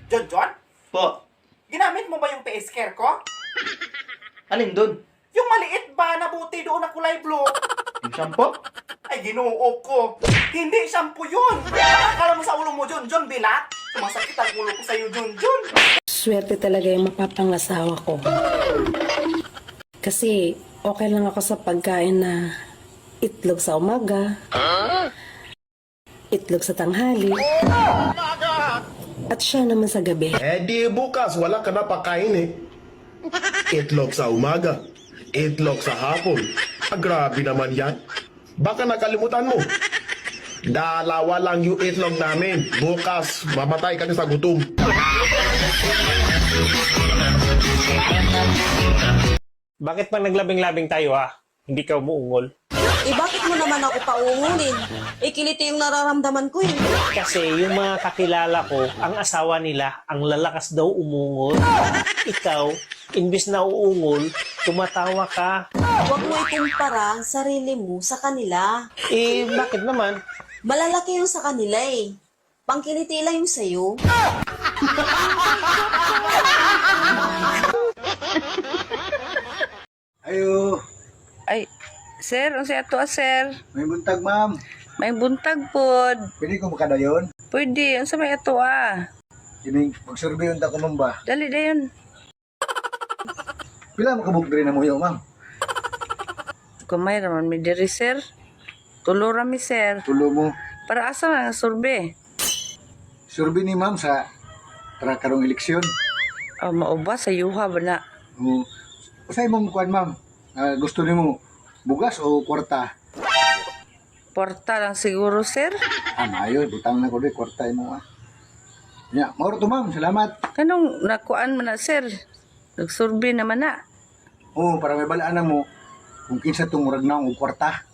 John? Po, Ginamit mo ba yung face care ko? alin dun? Yung maliit ba na buti doon na kulay blue? Yung shampoo? Ay, ginoo ko. Hindi shampoo yun. Akala mo sa ulo mo, John, bilat? Sumasakit ang ulo ko sa'yo, John. Swerte talaga yung mapapangasawa ko. Kasi okay lang ako sa pagkain na itlog sa umaga, itlog sa tanghali, at siya naman sa gabi. Eh di bukas, wala ka na pakain eh. Itlog sa umaga, itlog sa hapon. Grabe naman yan. Baka nakalimutan mo. Dalawa lang yung itlog namin. Bukas, mamatay ka na sa gutom. Bakit pag naglabing-labing tayo hindi ka umuungol? Eh, bakit mo naman ako paungulin? Eh, kiliti yung nararamdaman ko eh. Kasi yung mga kakilala ko, ang asawa nila, ang lalakas daw umungol. Ikaw, imbis na uungol, tumatawa ka. Huwag mo ikumpara ang sarili mo sa kanila. Eh, bakit naman? Malalaki yung sa kanila eh. Pangkiliti lang yung sa'yo. Ayo, Ay, sir, unsa ato sir? may buntag ma'am. May buntag pod. Pwede ko makadayon? Pwede, unsa may ato Kining magsurvey unta ko ma'am ba? Dali dayon. Pila makabuk diri na mo yo ma'am? Kumay raman mi diri sir. Tulo ra mi sir. Tulo mo. Para asa nga survey? Survey ni ma'am sa karong eleksyon. Mauba sa yuha ba na? O, usay mong kuan ma'am? Gusto nimo bugas o kwarta? Porta lang siguro sir. Mayo, butang na ko di kwarta mo Ya, mauro to ma'am. Salamat. Kanong nakuan man na sir? Nagsurvey naman na. Para may balaan na mo kung kinsa tong murag na og kwarta.